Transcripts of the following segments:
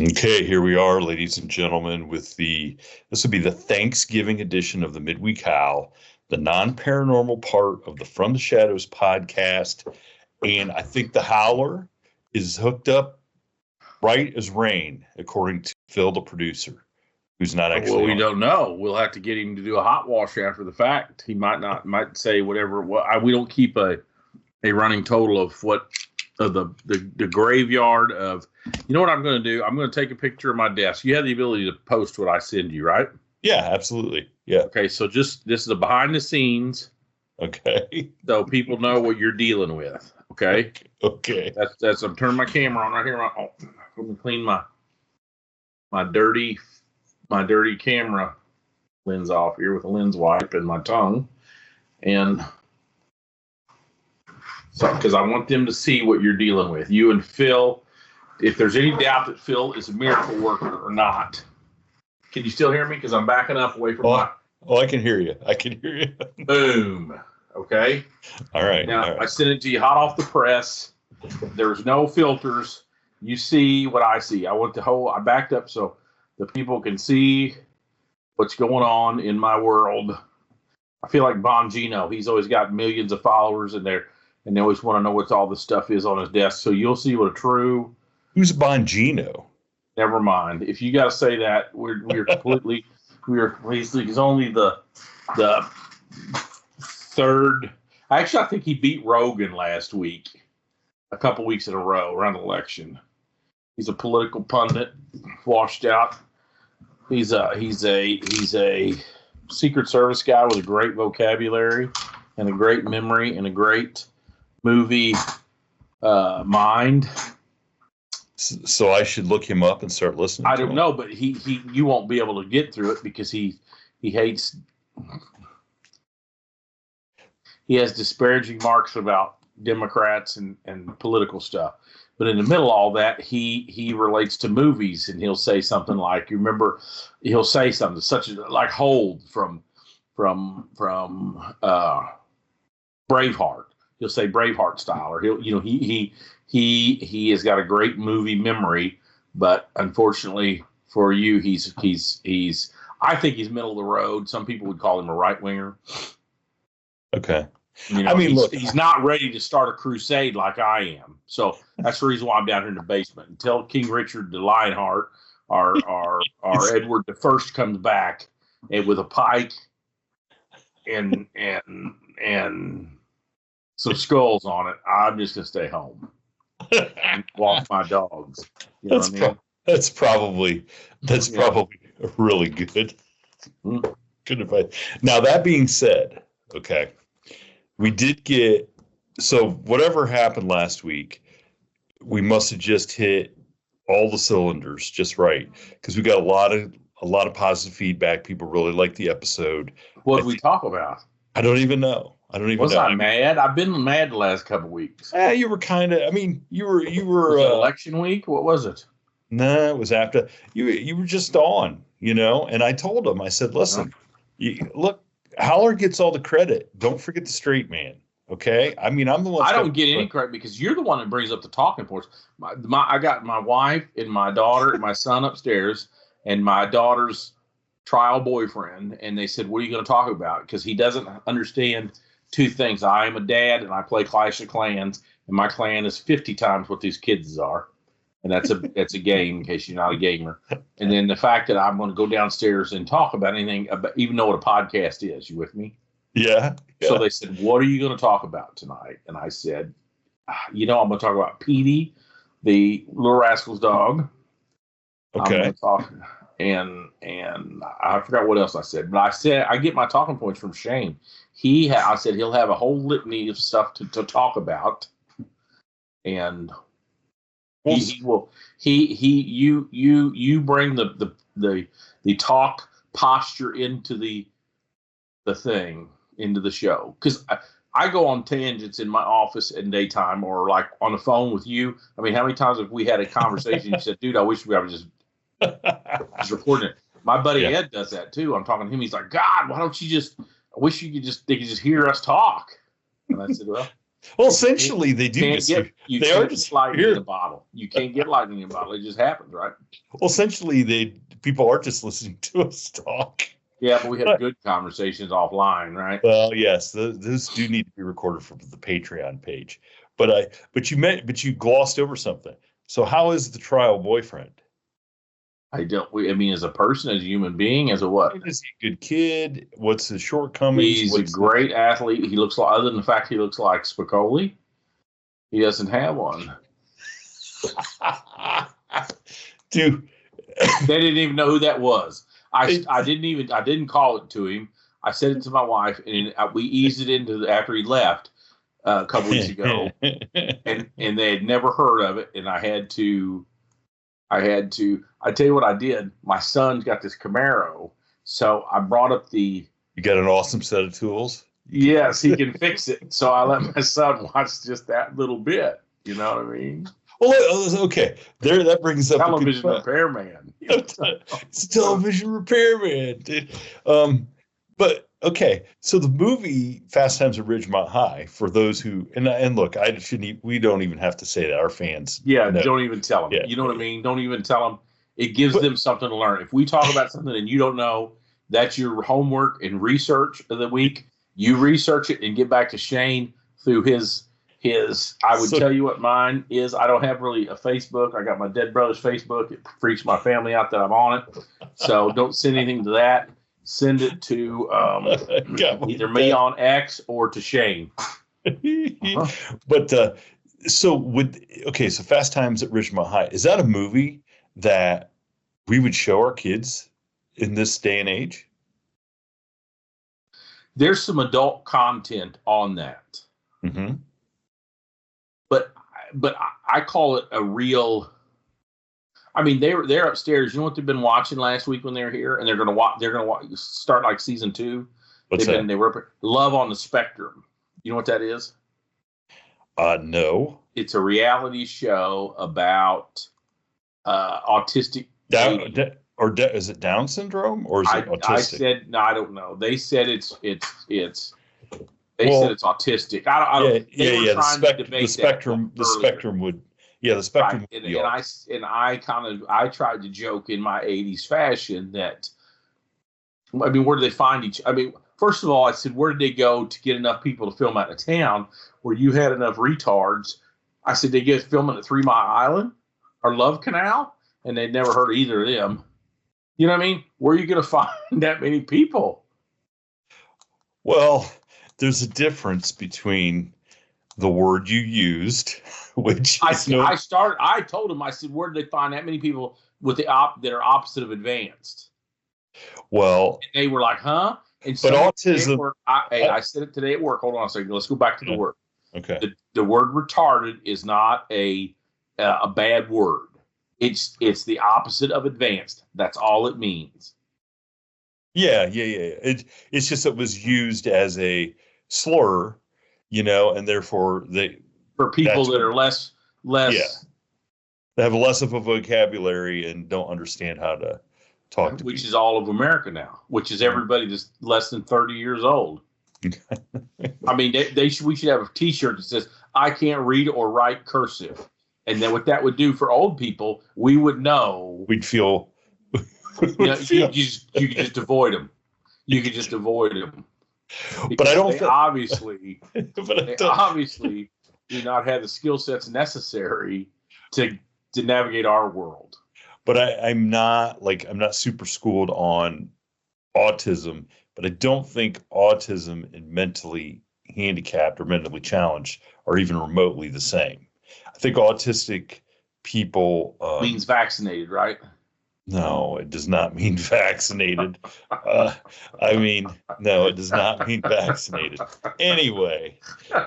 Okay, here we are, ladies and gentlemen, with this will be the Thanksgiving edition of the Midweek Howl, the non-paranormal part of the From the Shadows podcast. And I think the Howler is hooked up right as rain, according to Phil, the producer, who's not actually. Well, we don't know. We'll have to get him to do a hot wash after the fact. He might say whatever. We don't keep a running total of what the graveyard of. You know what I'm going to do? I'm going to take a picture of my desk. You have the ability to post what I send you, right? Yeah, absolutely. Yeah. Okay, so this is a behind the scenes. Okay. So people know what you're dealing with. Okay. Okay. That's. I'm turning my camera on right here. Let me clean my dirty camera lens off here with a lens wipe and my tongue, and so because I want them to see what you're dealing with, you and Phil. If there's any doubt that Phil is a miracle worker or not, can you still hear me? Because I'm backing up away from my. Oh, I can hear you. Boom. Okay. All right. Now, all right. I sent it to you hot off the press. There's no filters. You see what I see. I backed up so the people can see what's going on in my world. I feel like Bongino. He's always got millions of followers in there, and they always want to know what all this stuff is on his desk. So you'll see what a true. Who's Bongino? Never mind. If you got to say that, we're completely. He's only the third. Actually, I think he beat Rogan last week, a couple weeks in a row around the election. He's a political pundit, washed out. He's a Secret Service guy with a great vocabulary and a great memory and a great movie mind. So I should look him up and start listening. I don't know, but you won't be able to get through it because he hates. He has disparaging marks about Democrats and political stuff. But in the middle of all that, he relates to movies, and he'll say something like, "You remember?" He'll say something such as like "Hold" from Braveheart. He'll say Braveheart style, or he has got a great movie memory, but unfortunately for you, he's I think he's middle of the road. Some people would call him a right winger. Okay. I mean, he's not ready to start a crusade like I am. So that's the reason why I'm down here in the basement until King Richard the Lionheart, our Edward the First comes back and with a pike and some skulls on it. I'm just gonna stay home and walk my dogs. You know what I mean? That's probably really good. Good advice. Now that being said, okay. We did get, so whatever happened last week, we must have just hit all the cylinders just right, because we got a lot of positive feedback. People really liked the episode. What did we talk about? I don't even know. Was I mad? I've been mad the last couple of weeks. You were kind of. I mean, you were. Was it election week? What was it? No, it was after you were just on. And I told him. I said, "Listen, look. Howler gets all the credit. Don't forget the straight man, okay? I mean, I'm the one. I don't get any credit because you're the one that brings up the talking points. I got my wife and my daughter and my son upstairs and my daughter's trial boyfriend, and they said, "What are you going to talk about?" Because he doesn't understand two things. I am a dad, and I play Clash of Clans, and my clan is 50 times what these kids are. And that's a game, in case you're not a gamer. And then the fact that I'm going to go downstairs and talk about anything, even know what a podcast is. You with me? Yeah. So they said, "What are you going to talk about tonight?" And I said, I'm going to talk about Petey, the Little Rascals dog. Okay. I'm going to talk, and I forgot what else I said. But I said I get my talking points from Shane. I said he'll have a whole litany of stuff to talk about, and. You bring the talk posture into the thing, into the show, because I go on tangents in my office in daytime or like on the phone with you. I mean, how many times have we had a conversation? You said, "Dude, I wish I was just recording it." My buddy Ed does that too. I'm talking to him. He's like, "God, why don't you just? I wish they could just hear us talk." And I said, "Well, Well, essentially, they do. You they can't are just get lightning here. in a bottle. You can't get lightning in a bottle. It just happens, right? Well, essentially, people are just listening to us talk. Yeah, but we have good conversations offline, right? Well, yes, those do need to be recorded for the Patreon page. But you glossed over something. So, how is the trial boyfriend? I mean, as a person, as a human being, as a what? Is he a good kid? What's his shortcomings? He's a great athlete. He looks like, other than the fact he looks like Spicoli, he doesn't have one. Dude, they didn't even know who that was. I didn't call it to him. I said it to my wife, and we eased it into after he left a couple weeks ago, and they had never heard of it, and I tell you what I did. My son's got this Camaro, so I brought up You got an awesome set of tools. Yes, he can fix it. So I let my son watch just that little bit. You know what I mean? Well, okay. That brings up television repairman. It's a television repairman, dude. But okay, so the movie Fast Times at Ridgemont High, for those who and look, we don't even have to say that. Our fans, don't even tell them. Yeah, you know what I mean? Don't even tell them. It gives them something to learn. If we talk about something and you don't know, that's your homework and research of the week. You research it and get back to Shane through his. I would tell you what mine is. I don't have really a Facebook. I got my dead brother's Facebook. It freaks my family out that I'm on it. So don't send anything to that. Send it to either me on X or to Shane. But so Fast Times at Ridgemont High, is that a movie that we would show our kids in this day and age? There's some adult content on that. Mm-hmm. But I call it a real. I mean, they're upstairs. You know what they've been watching last week when they were here, and they're gonna watch. Start like season 2. What's that? They were Love on the Spectrum. You know what that is? No. It's a reality show about autistic. Is it Down syndrome or is it autistic? I said no. I don't know. They said it's. They said it's autistic. I don't. The spectrum would. Yeah, the spectrum. Right. I tried to joke in my 80s fashion that. I mean, where do they find each? I mean, first of all, I said, where did they go to get enough people to film out of town where you had enough retards? I said, they get filming at 3 Mile Island or Love Canal, and they'd never heard of either of them. You know what I mean? Where are you going to find that many people? Well, there's a difference between the word you used, which I told them, I said, where did they find that many people with that are opposite of advanced? Well, and they were like, huh? And but autism. I said it today at work. Hold on a second. Let's go back to the word. Okay. The word retarded is not a bad word. It's the opposite of advanced. That's all it means. Yeah. It's just it was used as a slur, and therefore for people that are less. Yeah. They have less of a vocabulary and don't understand how to talk to which people. Is all of America now, which is everybody that's less than 30 years old. I mean, we should have a T-shirt that says, I can't read or write cursive. And then what that would do for old people, we would know. We'd feel. You could just avoid them. You could just avoid them. But I don't. Obviously do not have the skill sets necessary to navigate our world. But I'm not super schooled on autism, but I don't think autism and mentally handicapped or mentally challenged are even remotely the same. I think autistic people means vaccinated, right? No, it does not mean vaccinated. No, it does not mean vaccinated. Anyway,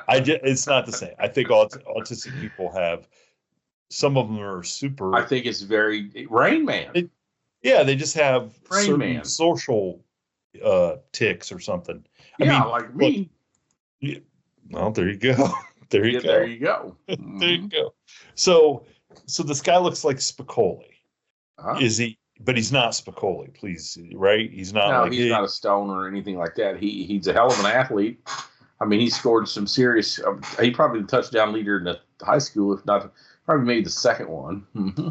it's not the same. I think autistic people have. Some of them are super. I think it's very Rain Man. They just have Rain certain Man. social tics or something. Like me. Well, there you go. There you go. There you go. There you go. So this guy looks like Spicoli. Uh-huh. Is he? But he's not Spicoli. Please, right? He's not. No, he's not a stoner or anything like that. He's a hell of an athlete. I mean, he scored some serious. He probably the touchdown leader in the high school, if not, probably made the second one. Mm-hmm.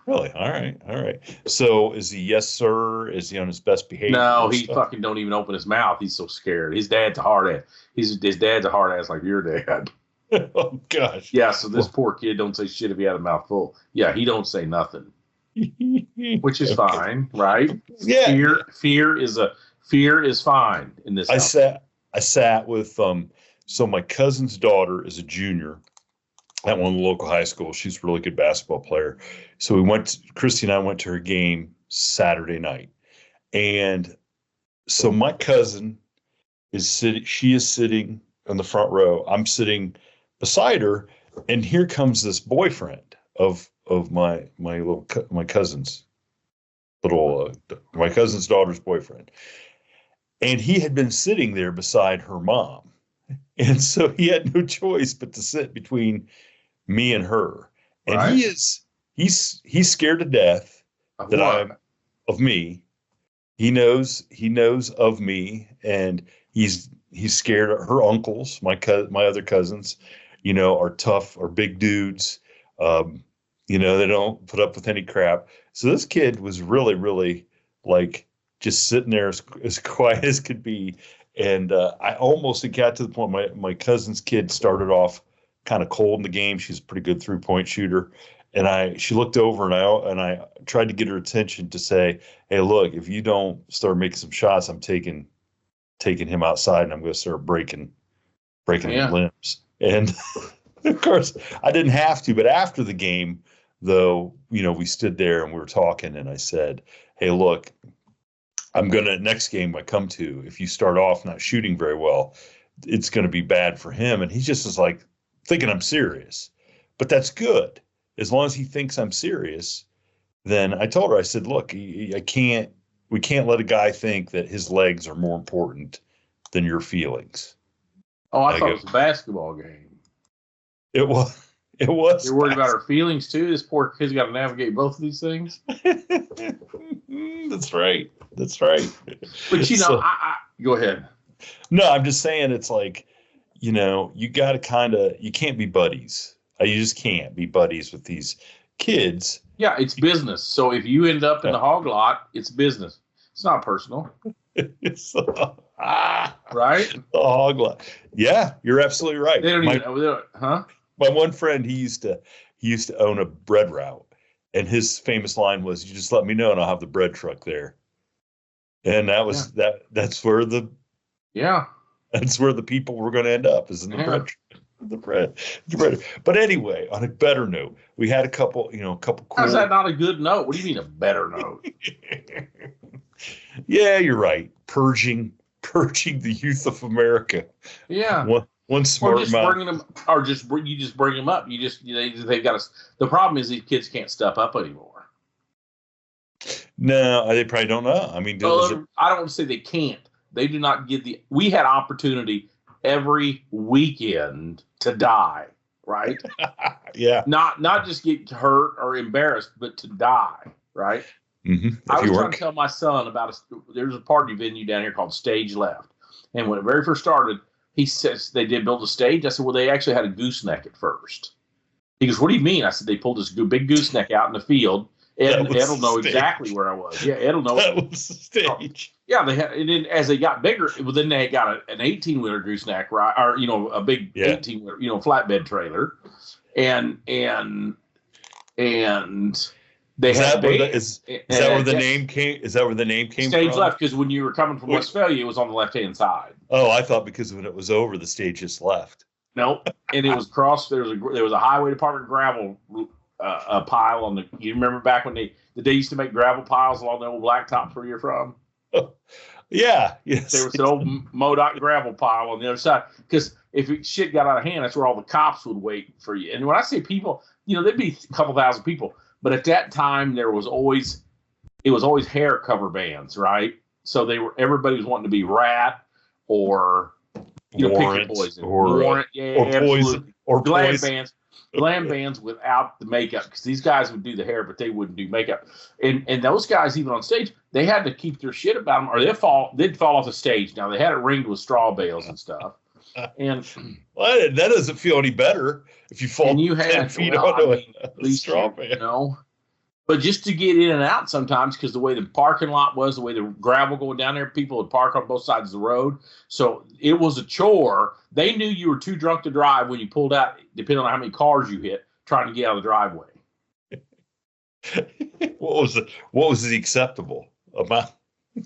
Really? All right. All right. So is he yes, sir? Is he on his best behavior? No, he fucking don't even open his mouth. He's so scared. His dad's a hard ass. His dad's a hard ass like your dad. Oh gosh. Yeah. So this poor kid don't say shit if he had a mouth full. Yeah, he don't say nothing, which is fine, right? Yeah. Fear is fine in this. I sat with so my cousin's daughter is a junior at one of the local high schools. She's a really good basketball player. So Christy and I went to her game Saturday night. And so my cousin she is sitting on the front row. I'm sitting beside her, and here comes this boyfriend of my cousin's daughter's boyfriend. And he had been sitting there beside her mom. And so he had no choice but to sit between me and her. And right. He's scared to death of me. He knows of me, and he's scared of her uncles, my other cousins, are tough, are big dudes. They don't put up with any crap. So this kid was really, really like just sitting there as quiet as could be. And I almost got to the point my cousin's kid started off kind of cold in the game. She's a pretty good 3-point shooter. And she looked over and I tried to get her attention to say, hey, look, if you don't start making some shots, I'm taking him outside and I'm going to start breaking his limbs. And of course I didn't have to, but after the game though, we stood there and we were talking and I said, hey, look, next game I come to, if you start off not shooting very well, it's going to be bad for him. And he just was like thinking I'm serious, but that's good. As long as he thinks I'm serious, then I told her, I said, look, we can't let a guy think that his legs are more important than your feelings. Oh, I thought it was a basketball game. It was. You're worried about her feelings too? This poor kid's got to navigate both of these things. That's right. But I go ahead. No, I'm just saying it's like, you got to you can't be buddies. You just can't be buddies with these kids. Yeah, it's business. So if you end up in the hog lot, it's business. It's not personal. Right? The hog lot. Yeah, you're absolutely right. They don't even, huh? My one friend, he used to own a bread route, and his famous line was, "You just let me know, and I'll have the bread truck there." And that was That's where the people were going to end up, is in the bread truck. The bread. But anyway, on a better note, we had a couple cool. How's that not a good note? What do you mean a better note? Yeah, you're right. Purging the youth of America. Yeah. One smart you just bring them up. They've got to. The problem is these kids can't step up anymore. No, they probably don't know. I mean, I don't say they can't. They do not get we had opportunity every weekend to die, right? Yeah. Not just get hurt or embarrassed, but to die, right? Mm-hmm. I was trying to tell my son about there's a party venue down here called Stage Left. And when it very first started, he says they did build a stage. I said, well, they actually had a gooseneck at first. He goes, what do you mean? I said, they pulled this big gooseneck out in the field. Ed will know exactly where I was. Yeah, Ed will know. That was the stage. Yeah, they had. And then as they got bigger, then they got an 18-wheeler gooseneck, right? Or a big 18-wheeler, flatbed trailer, and they had. Is that where the name came? Is that where the name came from? Stage Left, because when you were coming from Westphalia, it was on the left-hand side. Oh, I thought because when it was over, the stage just left. Nope, and it was crossed. There was a highway department gravel. A pile on the. You remember back when they used to make gravel piles along the old blacktops where you're from? Yeah, yes. There was an old MoDOT gravel pile on the other side, because if shit got out of hand, that's where all the cops would wait for you. And when I say people, there'd be a couple thousand people, but at that time it was always hair cover bands, right? So everybody was wanting to be Rat or Warrant, Poison or Poison, or glam Poison. bands. Glam bands without the makeup, because these guys would do the hair, but they wouldn't do makeup. And those guys, even on stage, they had to keep their shit about them, or they'd fall off the stage. Now they had it ringed with straw bales and stuff. And well, that doesn't feel any better if you fall and you 10 had, feet well, onto I mean, at a least straw you man. know. But just to get in and out sometimes, because the way the parking lot was, the way the gravel going down there, people would park on both sides of the road. So it was a chore. They knew you were too drunk to drive when you pulled out, depending on how many cars you hit, trying to get out of the driveway. What was the acceptable amount?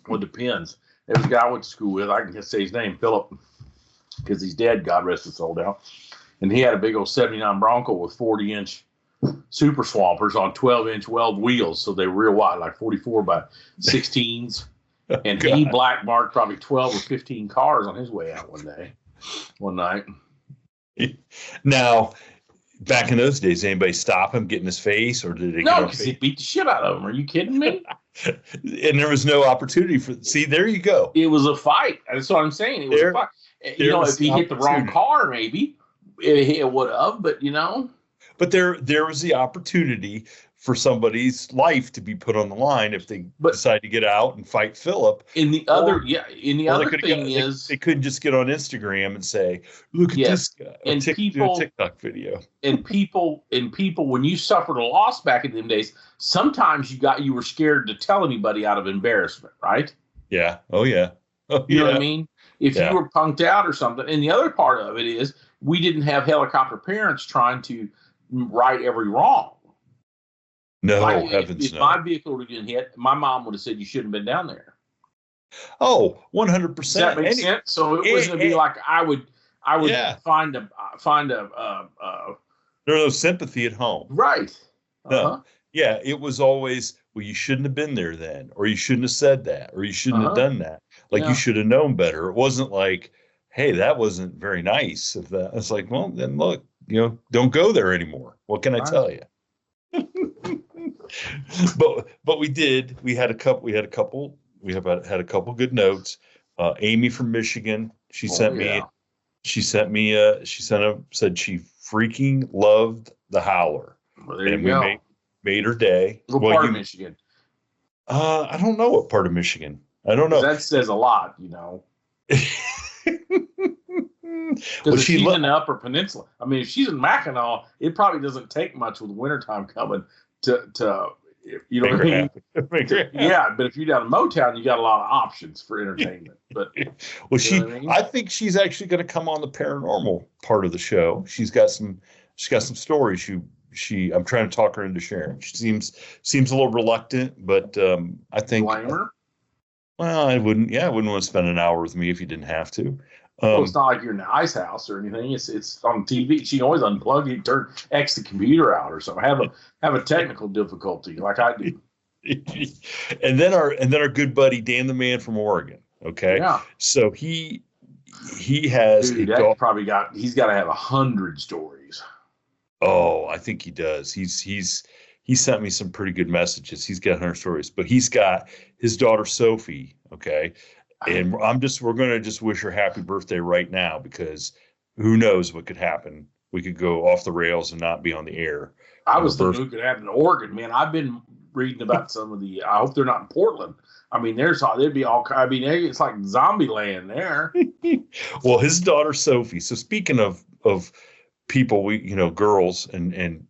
Well, it depends. There was a guy I went to school with. I can just say his name, Philip, because he's dead. God rest his soul now. And he had a big old 79 Bronco with 40-inch super swampers on 12-inch weld wheels. So they were real wide, like 44 by 16s. And he black marked probably 12 or 15 cars on his way out one night. Now, back in those days, anybody stop him, get in his face, or did they? No, because he beat the shit out of him. Are you kidding me? And there was no opportunity for. See, there you go. It was a fight. That's what I'm saying. It was a fight. You know, if he hit the wrong car, maybe it would have. But you know. But there was the opportunity for somebody's life to be put on the line if they decide to get out and fight Philip. And the other thing is they couldn't just get on Instagram and say, "Look at this guy," and do a TikTok video. And people, when you suffered a loss back in them days, sometimes you were scared to tell anybody out of embarrassment, right? Yeah. Oh yeah. You know what I mean? If you were punked out or something. And the other part of it is we didn't have helicopter parents trying to right every wrong. No, like, heavens if no. my vehicle would have been hit, my mom would have said you shouldn't have been down there. Oh, 100%. Does that make sense? So it was going to be like I would find a there's no sympathy at home. Right. No. Yeah, it was always, well, you shouldn't have been there then, or you shouldn't have said that, or you shouldn't have done that. Like you should have known better. It wasn't like, hey, that wasn't very nice. If that, it's like, well, then look, don't go there anymore. What can I tell you? but we did. We had a couple good notes. Amy from Michigan, said she said she freaking loved the Howler. Well, there you go. Made her day. What part of Michigan? I don't know what part of Michigan. I don't know. That says a lot, Because she's in the Upper Peninsula. I mean, if she's in Mackinac, it probably doesn't take much with wintertime coming to you know what I mean? Yeah, but if you're down in Motown, you got a lot of options for entertainment. But I think she's actually going to come on the paranormal part of the show. She's got some stories. I'm trying to talk her into sharing. She seems a little reluctant, but I think. Blame her? Well, I wouldn't want to spend an hour with me if you didn't have to. Well, it's not like you're in the ice house or anything. It's on TV. She can always unplug it, X the computer out or something. Have a technical difficulty like I do. And then our good buddy Dan the Man from Oregon. Okay. Yeah. So he has he's got to have 100 stories. Oh, I think he does. He sent me some pretty good messages. He's got 100 stories, but he's got his daughter Sophie. Okay. And we're going to just wish her happy birthday right now, because who knows what could happen. We could go off the rails and not be on the air. I was thinking it could happen in Oregon, man. I've been reading about some of I hope they're not in Portland. I mean, there'd be it's like zombie land there. Well, his daughter Sophie. So speaking of people, girls and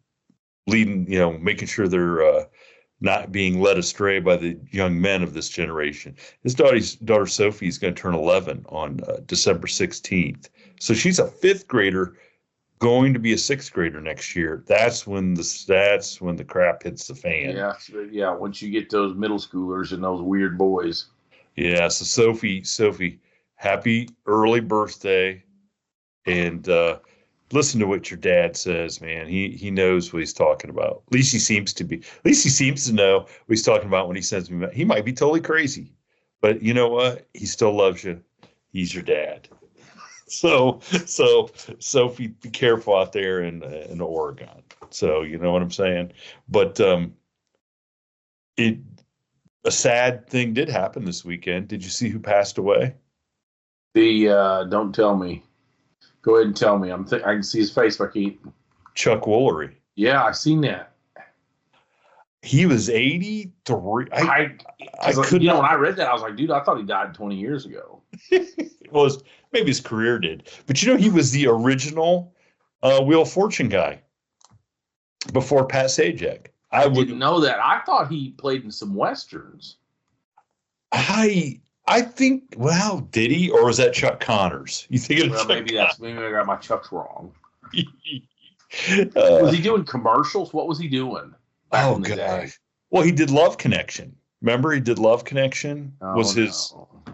leading, making sure they're not being led astray by the young men of this generation. His daughter Sophie is going to turn 11 on December 16th. So she's a 5th grader going to be a 6th grader next year. That's when the crap hits the fan. Yeah. Once you get those middle schoolers and those weird boys. Yeah. So Sophie, happy early birthday. And, listen to what your dad says, man. He knows what he's talking about. At least he seems to know what he's talking about when he sends me. He might be totally crazy, but you know what? He still loves you. He's your dad. So Sophie, be careful out there in Oregon. So you know what I'm saying. But a sad thing did happen this weekend. Did you see who passed away? Don't tell me. Go ahead and tell me. I can see his face, but I can't. Chuck Woolery. Yeah, I seen that. He was 83. I could when I read that, I was like, dude, I thought he died 20 years ago. Well, maybe his career did. But he was the original Wheel of Fortune guy before Pat Sajak. I didn't know that. I thought he played in some Westerns. I think, well, did he? Or was that Chuck Connors? You think maybe I got my Chucks wrong. Was he doing commercials? What was he doing? Oh, God. Well, he did Love Connection. Remember, he did Love Connection?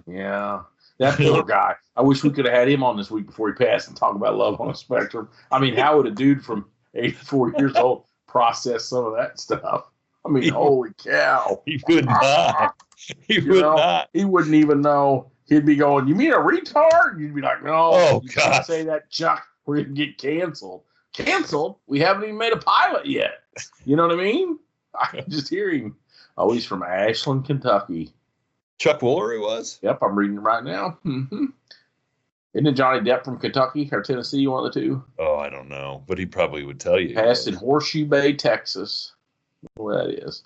Yeah. That poor guy. I wish we could have had him on this week before he passed and talk about Love on a Spectrum. I mean, how would a dude from 84 years old process some of that stuff? I mean, holy cow. He would not. He would not. He wouldn't even know. He'd be going, you mean a retard? You'd be like, no. Oh, you God. Can't say that, Chuck. We're going to get canceled. Canceled? We haven't even made a pilot yet. You know what I mean? I can just hear him. Oh, he's from Ashland, Kentucky. Chuck Woolery was? Yep, I'm reading it right now. Mm-hmm. Isn't it Johnny Depp from Kentucky or Tennessee, one of the two? Oh, I don't know, but he probably would tell you. Passed in Horseshoe Bay, Texas. Where that is.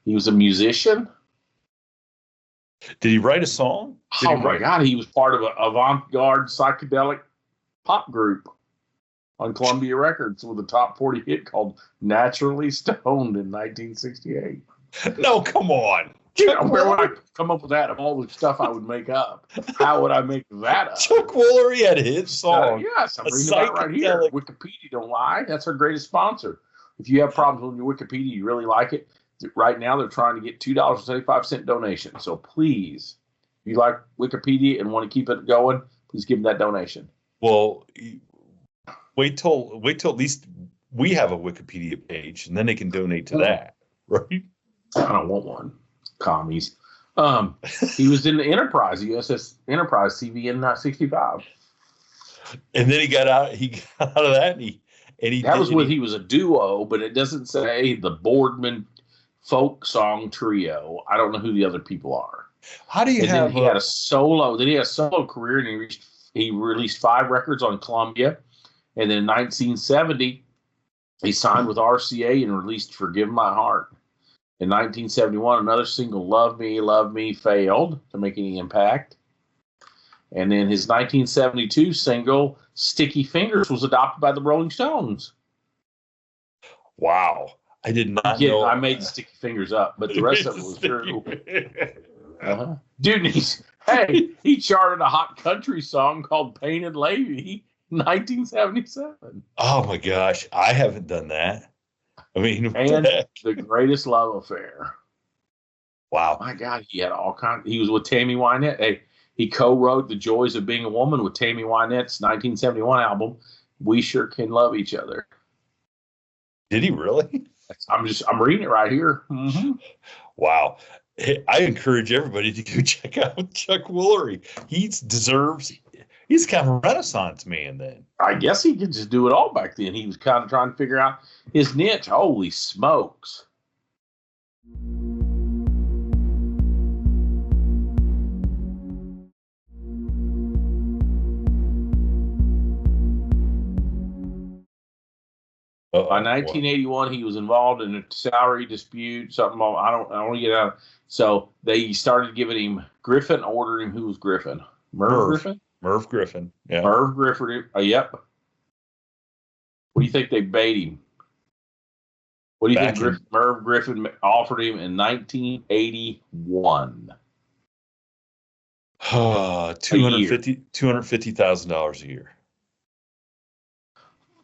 He was a musician. Did he write a song? My God, he was part of an avant-garde psychedelic pop group on Columbia Records with a top 40 hit called Naturally Stoned in 1968. No, come on. Where would I come up with that of all the stuff I would make up? How would I make that up? Chuck Woolery had a hit song. Yes, I'm reading about it right here. Wikipedia, don't lie. That's our greatest sponsor. If you have problems with your Wikipedia, you really like it, right now they're trying to get $2.75 donation. So please, if you like Wikipedia and want to keep it going, please give them that donation. Well, wait till at least we have a Wikipedia page, and then they can donate to that, right? I don't want one. Commies. He was in the Enterprise, USS Enterprise CV in 65. And then he got out of that, and he was a duo, but it doesn't say the Boardman folk song trio. I don't know who the other people are. How do you have? He had a solo. Then he had a solo career, and he released 5 records on Columbia, and then in 1970 he signed with RCA and released "Forgive My Heart." In 1971, another single, Love Me, failed to make any impact. And then his 1972 single, Sticky Fingers, was adopted by the Rolling Stones. Wow. I did not know. I made the Sticky Fingers up, but the rest of it was true. Dude, he charted a hot country song called Painted Lady in 1977. Oh, my gosh. I haven't done that. I mean, and The Greatest Love Affair. Wow. My God, he had all kinds. He was with Tammy Wynette. Hey, he co-wrote The Joys of Being a Woman with Tammy Wynette's 1971 album, We Sure Can Love Each Other. Did he really? I'm reading it right here. Mm-hmm. Wow. Hey, I encourage everybody to go check out Chuck Woolery. He's kind of a Renaissance man then. I guess he could just do it all back then. He was kind of trying to figure out his niche. Holy smokes. By 1981, he was involved in a salary dispute. Something I don't want to get out. So they started giving him Griffin. Ordered him. Who was Griffin? Merv Griffin. Merv Griffin. Yeah. Merv Griffin. Yep. What do you think they bait him? What do you think Merv Griffin offered him in 1981? $250,000 a year.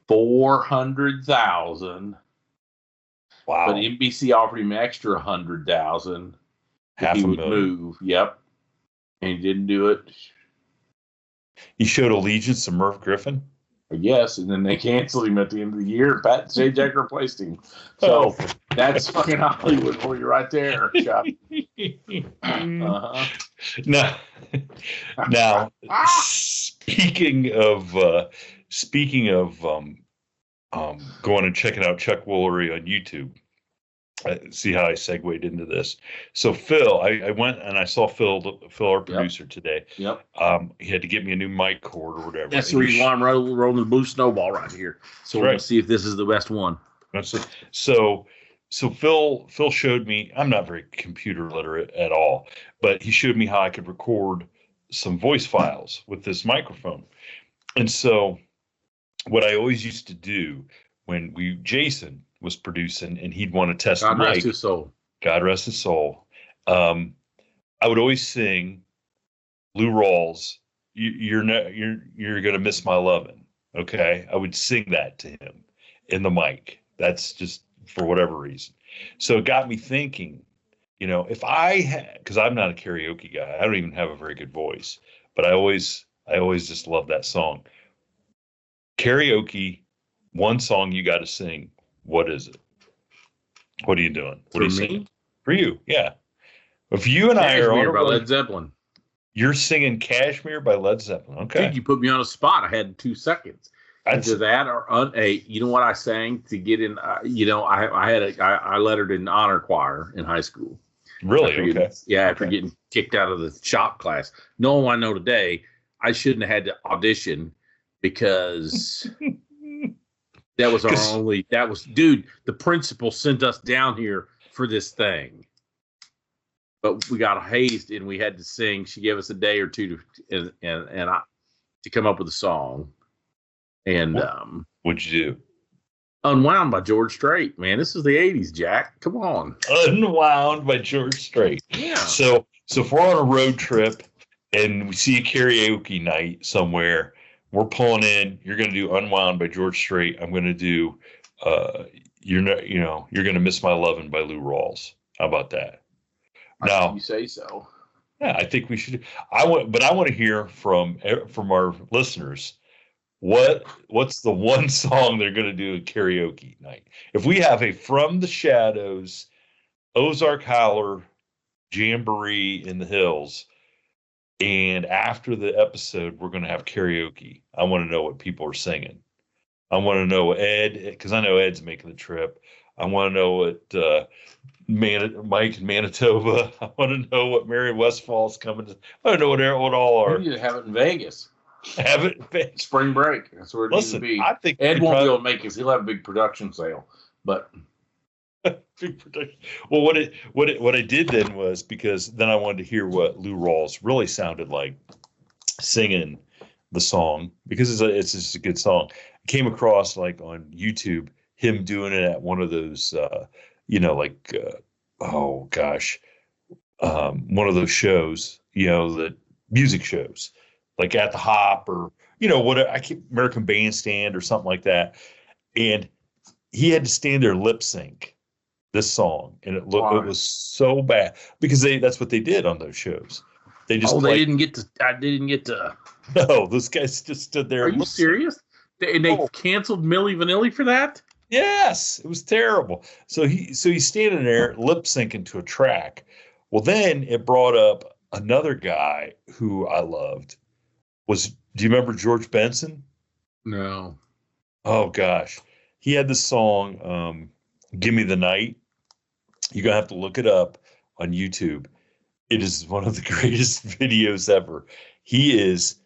$400,000. Wow. But NBC offered him an extra $100,000. Half he a would million. Move. Yep. And he didn't do it. He showed allegiance to Merv Griffin? Yes, and then they canceled him at the end of the year. Pat Sajak replaced him. So that's fucking Hollywood for you right there, Chuck. Now, speaking of going and checking out Chuck Woolery on YouTube, see how I segued into this. So Phil, I went and I saw Phil, our producer today. Yep. He had to get me a new mic cord or whatever. That's the reason why I'm rolling the blue snowball right here. So we're going to see if this is the best one. That's it. So so Phil showed me. I'm not very computer literate at all, but he showed me how I could record some voice files with this microphone. And so what I always used to do when Jason was producing and he'd want to test the God mic. rest his soul. God rest his soul. I would always sing Lou Rawls, you're gonna miss my lovin'. Okay. I would sing that to him in the mic. That's just for whatever reason. So it got me thinking, if I had, because I'm not a karaoke guy, I don't even have a very good voice, but I always just love that song. Karaoke, one song you got to sing. What is it? What are you doing? What are you singing? For you, yeah. If you and I are on by Led Zeppelin. You're singing Kashmir by Led Zeppelin. Okay. Dude, you put me on a spot. I had 2 seconds. Either that or you know what I sang to get in? I lettered in honor choir in high school. Really? Okay. After getting kicked out of the shop class. Knowing what I know today, I shouldn't have had to audition because that was dude, the principal sent us down here for this thing. But we got hazed and we had to sing. She gave us a day or two to come up with a song. And what'd you do? Unwound by George Strait. Man, this is the 80s, Jack. Come on. Unwound by George Strait. Yeah. So if we're on a road trip and we see a karaoke night somewhere, we're pulling in, you're going to do Unwound by George Strait. I'm going to do You're Gonna Miss My Lovin' by Lou Rawls. How about that? Now, you say so. Yeah, I think we should. I want to hear from our listeners. What's the one song they're going to do at karaoke night? If we have a From the Shadows, Ozark Howler, Jamboree in the Hills, and after the episode, we're going to have karaoke. I want to know what people are singing. I want to know Ed, because I know Ed's making the trip. I want to know what Mike in Manitoba. I want to know what Mary Westfall's coming to. I don't know what all are. We need to have it in Vegas. Have it spring break. That's where it needs to be. I think Ed won't be able to make it because he'll have a big production sale. But big production. Well, what I did then was, because then I wanted to hear what Lou Rawls really sounded like singing the song, because it's just a good song. I came across like on YouTube him doing it at one of those one of those shows, the music shows, like at the Hop or American Bandstand or something like that, and he had to stand there lip sync this song, and it was so bad because that's what they did on those shows. They just I didn't get to. No, those guys just stood there. Are you serious? And they canceled Milli Vanilli for that? Yes, it was terrible. So he's standing there lip syncing to a track. Well, then it brought up another guy who I loved. Do you remember George Benson? No. Oh gosh, he had the song "Give Me the Night." You're gonna have to look it up on YouTube. It is one of the greatest videos ever. He's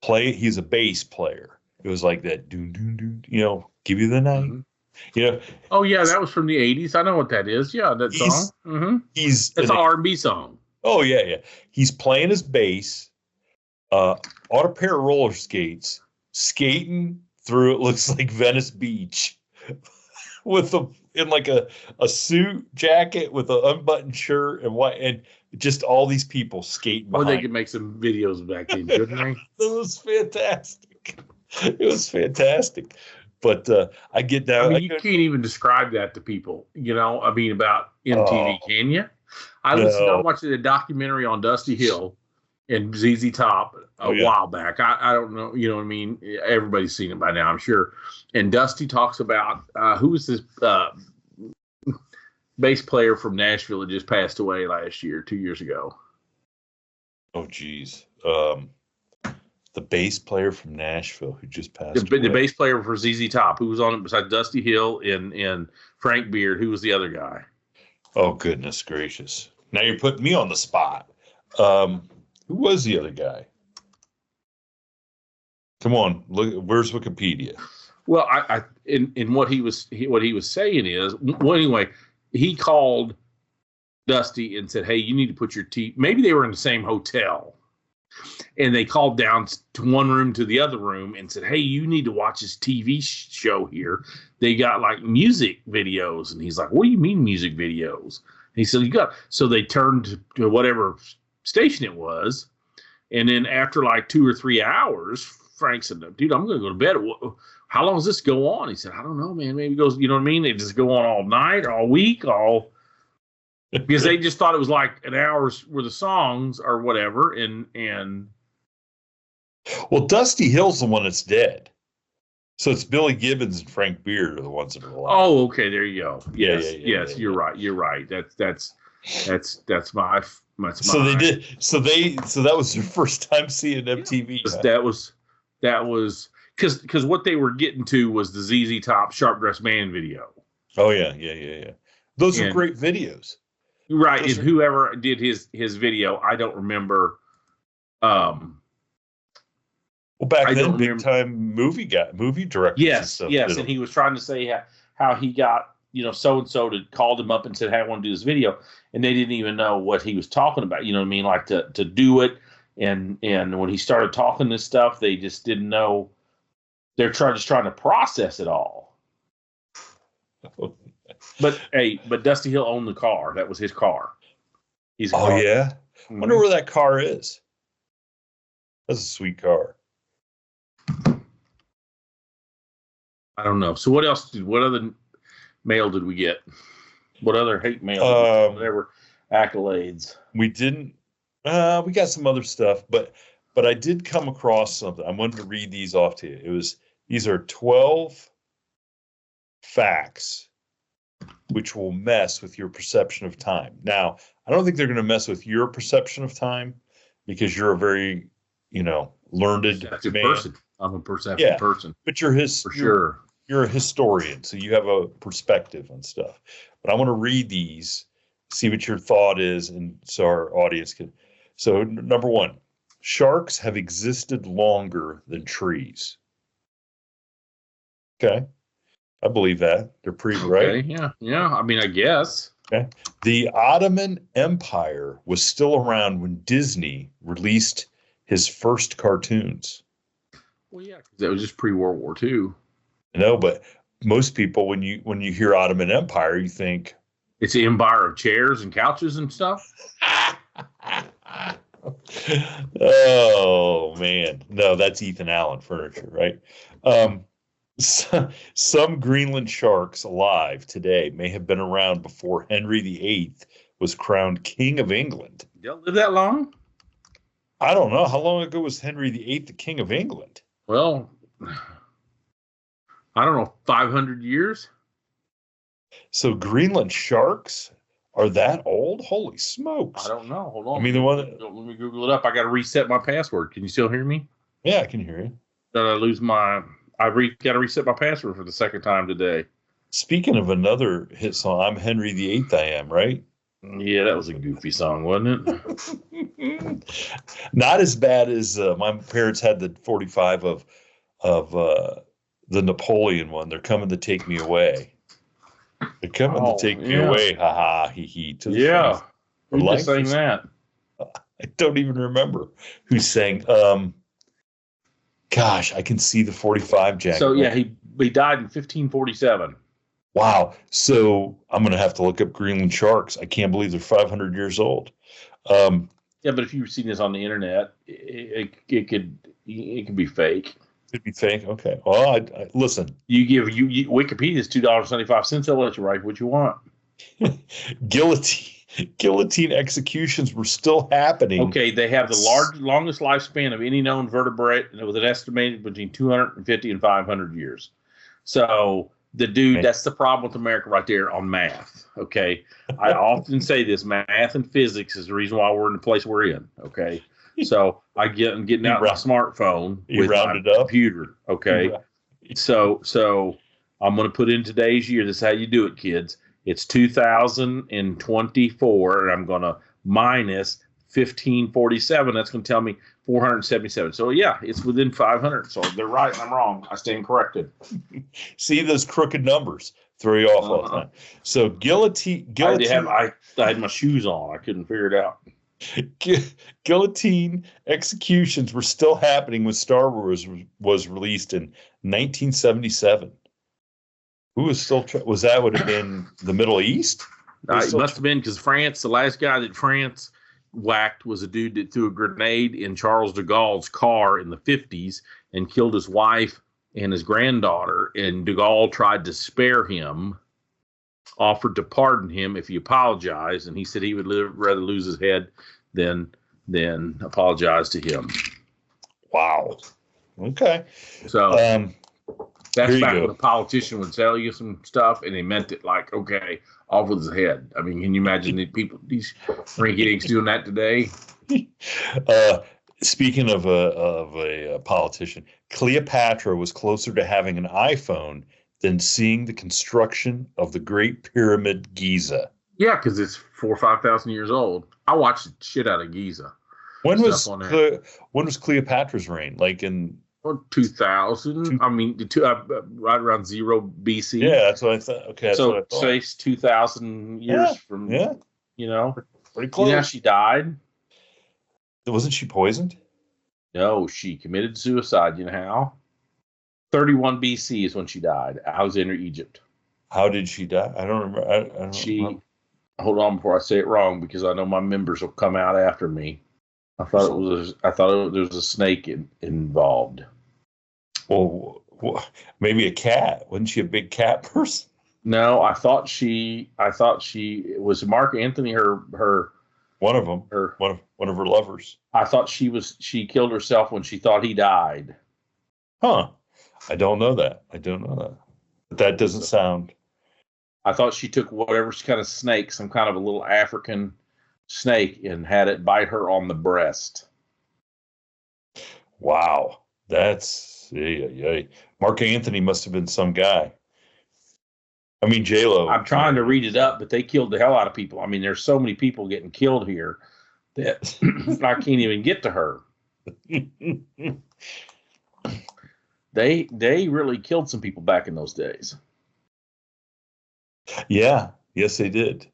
a bass player. It was like that, doon doon doon. Give you the night. Mm-hmm. Oh yeah, that was from the 80s. I know what that is. Yeah, that song. Mm-hmm. It's an R&B song. Oh yeah. He's playing his bass on a pair of roller skates, skating through. It looks like Venice Beach, in like a suit jacket with an unbuttoned shirt and white, and just all these people skating behind. Or they could make some videos back then, couldn't they? It was fantastic. It was fantastic. But I get down. You can't even describe that to people, about MTV, can you? I watched a documentary on Dusty Hill and ZZ Top a while back. I don't know, you know what I mean? Everybody's seen it by now, I'm sure. And Dusty talks about who was this bass player from Nashville that just passed away 2 years ago. Oh, geez. The bass player from Nashville who just passed away. The bass player for ZZ Top, who was on it besides Dusty Hill and Frank Beard, who was the other guy? Oh, goodness gracious. Now you're putting me on the spot. Who was the other guy? Come on, look. Where's Wikipedia? Well, in what he was saying is, well, anyway, he called Dusty and said, "Hey, you need to put your TV." Maybe they were in the same hotel, and they called down to one room to the other room and said, "Hey, you need to watch this TV show here. They got like music videos." And he's like, "What do you mean music videos?" And he said, "You got." So they turned to whatever station it was, and then after like 2 or 3 hours, Frank said, "Dude, I'm going to go to bed. How long does this go on?" He said, "I don't know, man. Maybe it goes. You know what I mean? They just go on all night, all week, all." Because they just thought it was like an hour's worth of songs or whatever, and well, Dusty Hill's the one that's dead, so it's Billy Gibbons and Frank Beard are the ones that are alive. Oh, okay, there you go. Yes, Yeah, you're right. You're right. That's my. So they did. So that was their first time seeing MTV. That was because what they were getting to was the ZZ Top Sharp Dressed Man video. Oh yeah. Those are great videos. Right, and whoever did his video, I don't remember. Well, back then, big time movie directors. Yes, and he was trying to say how he got so and so to called him up and said, "Hey, I want to do this video," and they didn't even know what he was talking about. You know what I mean? Like to do it, and when he started talking this stuff, they just didn't know. They're just trying to process it all. But Dusty Hill owned the car. That was his car. Oh yeah. Mm-hmm. Wonder where that car is. That's a sweet car. I don't know. So what other mail did we get? What other hate mail? Whatever accolades. We didn't. We got some other stuff, but I did come across something. I wanted to read these off to you. These are 12 facts which will mess with your perception of time. Now, I don't think they're going to mess with your perception of time because you're a very, learned person. I'm a perceptive person. But you're a historian, so you have a perspective on stuff. But I want to read these, see what your thought is, and so our audience can. So, number one, sharks have existed longer than trees. Okay. I believe that. They're pretty right. Yeah. I mean, I guess. Okay. The Ottoman Empire was still around when Disney released his first cartoons. Well, yeah, because that was just pre-World War II. No, but most people, when you hear Ottoman Empire, you think it's the empire of chairs and couches and stuff. Oh man, no, that's Ethan Allen furniture, right? Some Greenland sharks alive today may have been around before Henry VIII was crowned King of England. Did live that long? I don't know. How long ago was Henry VIII the King of England? Well, I don't know, 500 years? So Greenland sharks are that old? Holy smokes. I don't know. Hold on. I mean, let me Google it up. I got to reset my password. Can you still hear me? Yeah, I can hear you. Did I lose my... got to reset my password for the second time today. Speaking of another hit song, I'm Henry VIII, I am, right? Yeah, that was a goofy song, wasn't it? Not as bad as my parents had the 45 of the Napoleon one. They're coming to take me away. They're coming to take me away. Ha ha, he he. Yeah. Who sang that? I don't even remember who sang. Gosh, I can see the 45 jacket. So yeah, he died in 1547. Wow. So I'm going to have to look up Greenland sharks. I can't believe they're 500 years old. Yeah, but if you've seen this on the internet, it could be fake. Could be fake. Okay. Well, I listen. You give Wikipedia is $2.75. They'll let you write what you want. Guillotine executions were still happening. Okay, they have the longest lifespan of any known vertebrate, and it was estimated between 250 and 500 years. So the dude, that's the problem with America right there on math. Okay, I often say this: math and physics is the reason why we're in the place we're in. Okay, so I'm getting out my smartphone with my computer. Okay, so I'm going to put in today's year. This is how you do it, kids. It's 2024, and I'm going to minus 1547. That's going to tell me 477. So, yeah, it's within 500. So they're right and I'm wrong. I stand corrected. See those crooked numbers. throw you off all the time. So guillotine. I had my shoes on. I couldn't figure it out. Guillotine executions were still happening when Star Wars was released in 1977. Who was still? Would have been the Middle East? It must have been because France. The last guy that France whacked was a dude that threw a grenade in Charles de Gaulle's car in the 50s and killed his wife and his granddaughter. And de Gaulle tried to spare him, offered to pardon him if he apologized, and he said he would rather lose his head than apologize to him. Wow. Okay. So that's back when a politician would tell you some stuff, and they meant it like, okay, off with his head. I mean, can you imagine these rinky-dinks doing that today? Speaking of a politician, Cleopatra was closer to having an iPhone than seeing the construction of the Great Pyramid Giza. Yeah, because it's 4,000 or 5,000 years old. I watched the shit out of Giza. When was Cleopatra's reign? Like in 2000? I mean, right around 0 BC. Yeah, that's what I thought. Okay, so say 2,000 years from. Yeah, pretty close. You know how she died? Wasn't she poisoned? No, she committed suicide. You know how? 31 BC is when she died. Alexander, Egypt. How did she die? I don't remember. I don't remember. Hold on before I say it wrong, because I know my members will come out after me. I thought there was a snake involved. Well, maybe a cat. Wasn't she a big cat person? No, I thought she was Mark Anthony. Her one of them. One of her lovers. I thought she killed herself when she thought he died. Huh. I don't know that. But that doesn't sound. I thought she took whatever kind of snake, some kind of a little African snake, and had it bite her on the breast. Wow. That's Mark Anthony must have been some guy. I mean, J-Lo. I'm trying to read it up, but they killed the hell out of people. I mean, there's so many people getting killed here that I can't even get to her. They really killed some people back in those days. Yeah. Yes, they did.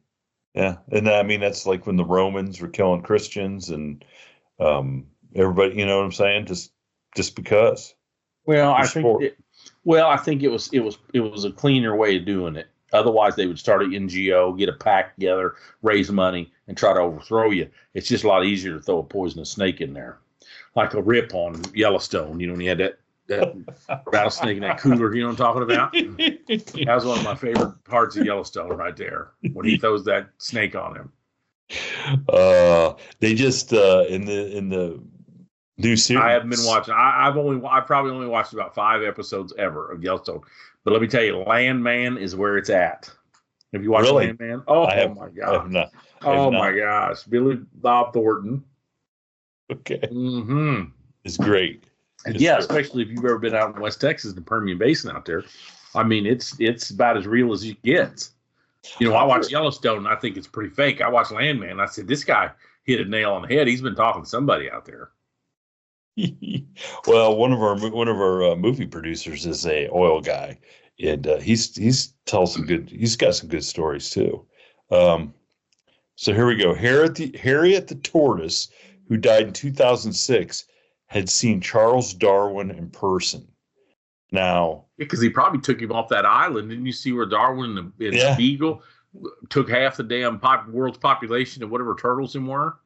Yeah. And I mean, that's like when the Romans were killing Christians and everybody, you know what I'm saying? Just because. Well, I think it was a cleaner way of doing it. Otherwise, they would start an NGO, get a pack together, raise money, and try to overthrow you. It's just a lot easier to throw a poisonous snake in there. Like a rip on Yellowstone, when you had that rattlesnake in that cooler, you know what I'm talking about? That was one of my favorite parts of Yellowstone right there, when he throws that snake on him. They just in the new series. I haven't been watching. I probably only watched about 5 episodes ever of Yellowstone. But let me tell you, Landman is where it's at. Have you watched Landman? Oh my god! My gosh, Billy Bob Thornton. Okay. Mm-hmm. It's great. Especially if you've ever been out in West Texas, the Permian Basin out there. I mean, it's about as real as it gets. I watch Yellowstone and I think it's pretty fake. I watch Landman. I said, this guy hit a nail on the head. He's been talking to somebody out there. Well, one of our movie producers is a oil guy, and he's got some good stories too. So here we go. Harriet the tortoise, who died in 2006, had seen Charles Darwin in person. Now, because he probably took him off that island. Didn't you see where Darwin and the beagle took half the damn world's population of whatever turtles there were?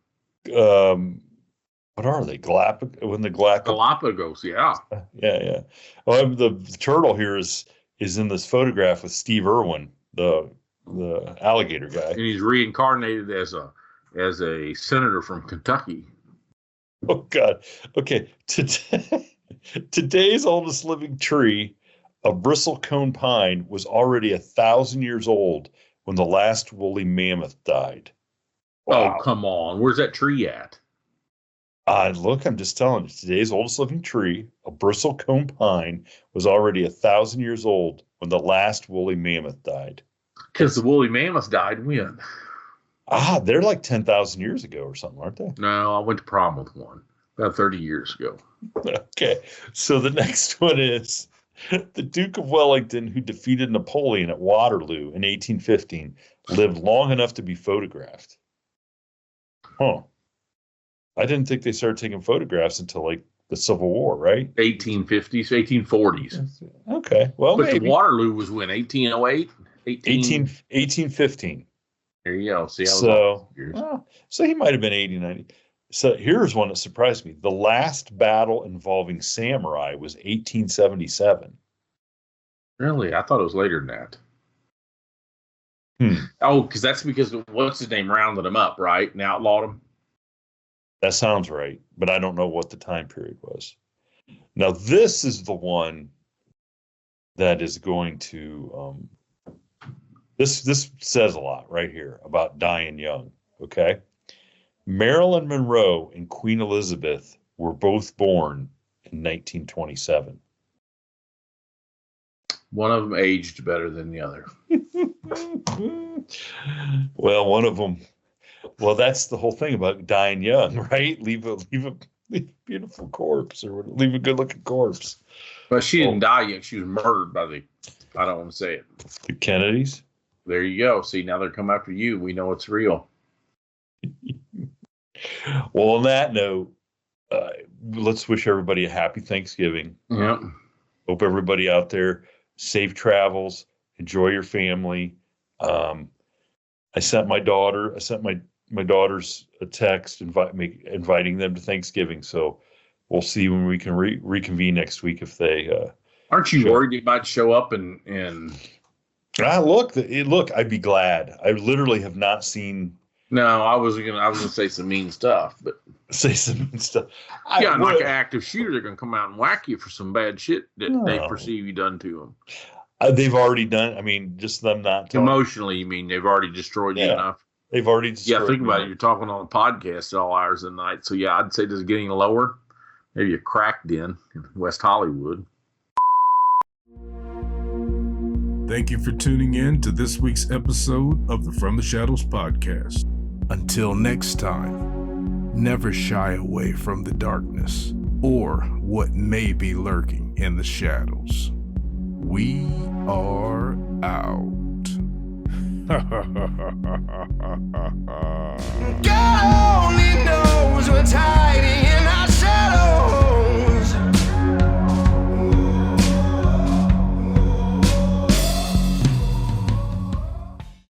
What are they? Galapagos? Yeah. Yeah. Well, the turtle here is in this photograph with Steve Irwin, the alligator guy, and he's reincarnated as a senator from Kentucky. Oh God. Okay. Today's oldest living tree, a bristlecone pine, was already 1,000 years old when the last woolly mammoth died. Wow. Oh, come on. Where's that tree at? Look, I'm just telling you, today's oldest living tree, a bristlecone pine, was already 1,000 years old when the last woolly mammoth died. Because the woolly mammoth died when? They're like 10,000 years ago or something, aren't they? No, I went to prom with one about 30 years ago. Okay, so the next one is The Duke of Wellington, who defeated Napoleon at Waterloo in 1815, lived long enough to be photographed. Huh. I didn't think they started taking photographs until like the Civil War, right? 1850s, 1840s. Okay. Well, but maybe. The Waterloo was when? 1808? 1815. There you go. See, so he might have been 80, 90. So here's one that surprised me. The last battle involving samurai was 1877. Really? I thought it was later than that. Oh, because what's his name rounded him up, right? And outlawed him? That sounds right, but I don't know what the time period was. Now, this is the one that is going to, this says a lot right here about dying young, okay? Marilyn Monroe and Queen Elizabeth were both born in 1927. One of them aged better than the other. Well, one of them. Well, that's the whole thing about dying young, right? Leave a beautiful corpse, or leave a good-looking corpse. But she didn't die young. She was murdered by I don't want to say it. The Kennedys? There you go. See, now they're coming after you. We know it's real. Well, on that note, let's wish everybody a happy Thanksgiving. Yep. Hope everybody out there, safe travels, enjoy your family. I sent my daughters a text inviting them to Thanksgiving. So we'll see when we can reconvene next week if they. Aren't you worried they might show up and? Look, I'd be glad. I literally have not seen. No, I was gonna say some mean stuff, but say some mean stuff. Like an active shooter, they're gonna come out and whack you for some bad shit that they perceive you done to them. They've already done. I mean, just them not talking. Emotionally. You mean they've already destroyed you enough? They've already destroyed. Yeah, think about it. You're talking on a podcast at all hours of the night. So yeah, I'd say this is getting lower. Maybe a crack den in West Hollywood. Thank you for tuning in to this week's episode of the From the Shadows podcast. Until next time, never shy away from the darkness or what may be lurking in the shadows. We are out. God only knows what time.